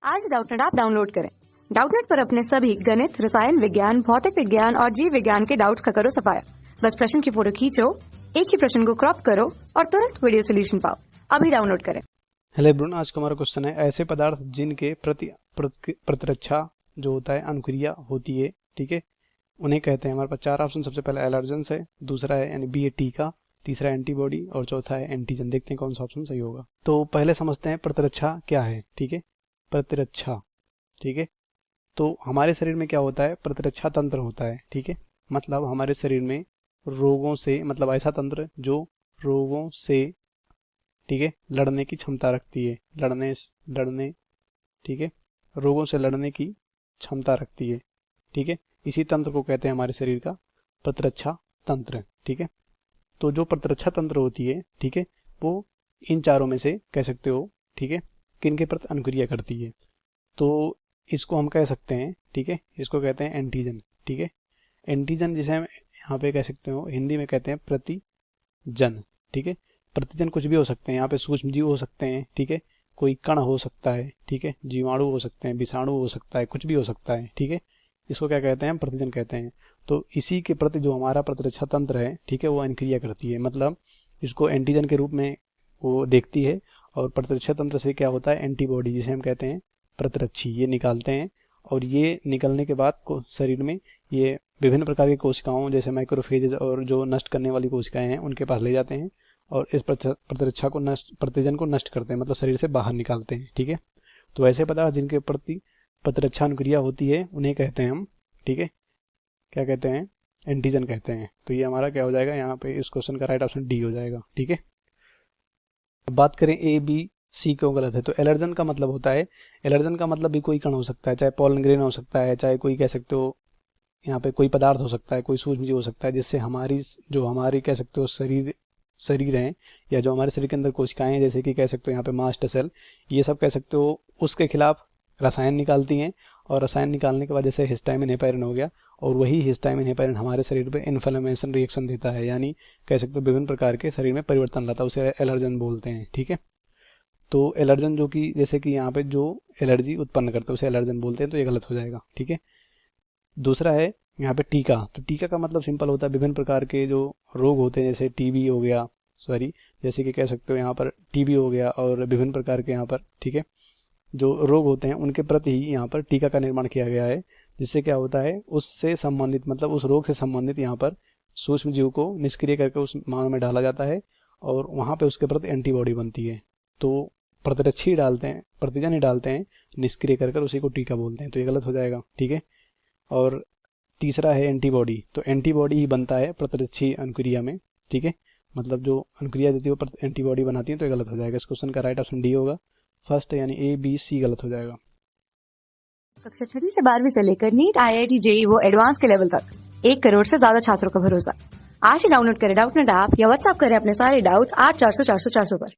आज Doubtnut app download करें। Doubtnut पर अपने सभी गणित, रसायन विज्ञान, भौतिक विज्ञान और जीव विज्ञान के डाउट्स का करो सफाया। बस प्रश्न की फोटो खींचो, एक ही प्रश्न को क्रॉप करो और तुरंत वीडियो सोल्यूशन पाओ। अभी डाउनलोड करें। हेलो एवरीवन, आज का हमारा क्वेश्चन है ऐसे पदार्थ जिनके प्रतिरक्षा जो होता है अनुक्रिया होती है, ठीक है, उन्हें कहते हैं। हमारे पास चार ऑप्शन, सबसे पहला एलर्जेंस है, दूसरा है यानी बी ए टीका, तीसरा एंटीबॉडी और चौथा है एंटीजन। देखते हैं कौन सा ऑप्शन सही होगा। तो पहले समझते हैं प्रतिरक्षा क्या है। ठीक है, प्रतिरक्षा, ठीक है, तो हमारे शरीर में क्या होता है, प्रतिरक्षा तंत्र होता है। ठीक है, मतलब हमारे शरीर में रोगों से, मतलब ऐसा तंत्र जो रोगों से, ठीक है, लड़ने की क्षमता रखती है, लड़ने, ठीक है, रोगों से लड़ने की क्षमता रखती है। ठीक है, इसी तंत्र को कहते हैं हमारे शरीर का प्रतिरक्षा तंत्र। ठीक है, तो जो प्रतिरक्षा तंत्र होती है, ठीक है, वो इन चारों में से कह सकते हो, ठीक है, किन के प्रति अनुक्रिया करती है। तो इसको हम कह सकते हैं, ठीक है, इसको कहते हैं एंटीजन। ठीक है, एंटीजन जिसे हम यहाँ पे कह सकते हो, हिंदी में कहते हैं प्रतिजन। ठीक है, प्रतिजन कुछ भी हो सकते हैं, यहाँ पे सूक्ष्म जीव हो सकते हैं, ठीक है, कोई कण हो सकता है, ठीक है, जीवाणु हो सकते हैं, विषाणु हो सकता है, कुछ भी हो सकता है। ठीक है, इसको क्या कहते हैं, हम प्रतिजन कहते हैं। तो इसी के प्रति जो हमारा प्रतिरक्षा तंत्र है, ठीक है, वो अनुक्रिया करती है, मतलब इसको एंटीजन के रूप में वो देखती है। और प्रतिरक्षा तंत्र से क्या होता है, एंटीबॉडी जिसे हम कहते हैं प्रतिरक्षी, ये निकालते हैं। और ये निकलने के बाद को शरीर में ये विभिन्न प्रकार की कोशिकाओं जैसे माइक्रोफेज और जो नष्ट करने वाली कोशिकाएं हैं उनके पास ले जाते हैं और इस प्रतिरक्षा को प्रतिजन को नष्ट करते हैं, मतलब शरीर से बाहर निकालते हैं। ठीक है, तो ऐसे पदार्थ जिनके प्रति प्रतिरक्षा अनुक्रिया होती है उन्हें कहते हैं हम, ठीक है, क्या कहते हैं, एंटीजन कहते हैं। तो ये हमारा क्या हो जाएगा, यहाँ पे इस क्वेश्चन का राइट ऑप्शन डी हो जाएगा। ठीक है, बात करें ए बी सी क्यों गलत है, तो एलर्जन का मतलब होता है, एलर्जन का मतलब भी कोई कण हो सकता है, चाहे पॉलन ग्रेन हो सकता है, चाहे कोई कह सकते हो यहाँ पे कोई पदार्थ हो सकता है, कोई सूक्ष्मजीव हो सकता है, जिससे हमारी कह सकते हो शरीर है, या जो हमारे शरीर के अंदर कोशिकाएं हैं, जैसे कि कह सकते हो यहाँ पे मास्ट सेल, ये सब कह सकते हो उसके खिलाफ रसायन निकालती हैं। और रसायन निकालने के बाद जैसे हिस्टामिन हेपेरिन हो गया, और वही हिस्टामिन हेपेरिन हमारे शरीर पे इन्फ्लेमेशन रिएक्शन देता है, यानी कह सकते हो विभिन्न प्रकार के शरीर में परिवर्तन लाता है, उसे एलर्जन बोलते हैं। ठीक है, तो एलर्जन जो कि जैसे कि यहाँ पे जो एलर्जी उत्पन्न करता है उसे एलर्जन बोलते हैं, तो ये गलत हो जाएगा। ठीक है, दूसरा है यहाँ पे टीका, तो टीका का मतलब सिंपल होता है विभिन्न प्रकार के जो रोग होते हैं, जैसे टीबी हो गया, जैसे कि कह सकते हो यहाँ पर टीबी हो गया, और विभिन्न प्रकार के यहाँ पर, ठीक है, जो रोग होते हैं उनके प्रति ही यहाँ पर टीका का निर्माण किया गया है, जिससे क्या होता है, उससे संबंधित, मतलब उस रोग से संबंधित यहाँ पर सूक्ष्म जीव को निष्क्रिय करके उस मानव में डाला जाता है और वहाँ पे उसके प्रति एंटीबॉडी बनती है। तो प्रतिरक्षी डालते हैं, प्रतिजन ही डालते हैं निष्क्रिय कर उसी को टीका बोलते हैं, तो ये गलत हो जाएगा। ठीक है, और तीसरा है एंटीबॉडी, तो एंटीबॉडी ही बनता है प्रतिरक्षी अनुक्रिया में। ठीक है, मतलब जो अनुक्रिया देती है वो एंटीबॉडी बनाती है, तो ये गलत हो जाएगा। इस क्वेश्चन का राइट ऑप्शन डी होगा, फर्स्ट यानी ए बी सी गलत हो जाएगा। कक्षा 6 से 12वीं से लेकर नीट, IIT, JEE वो एडवांस के लेवल तक 1 करोड़ से ज्यादा छात्रों का भरोसा। आज ही डाउनलोड करें डाउटनेट ऐप या व्हाट्सएप करें अपने सारे डाउट्स 8400 400 400 पर।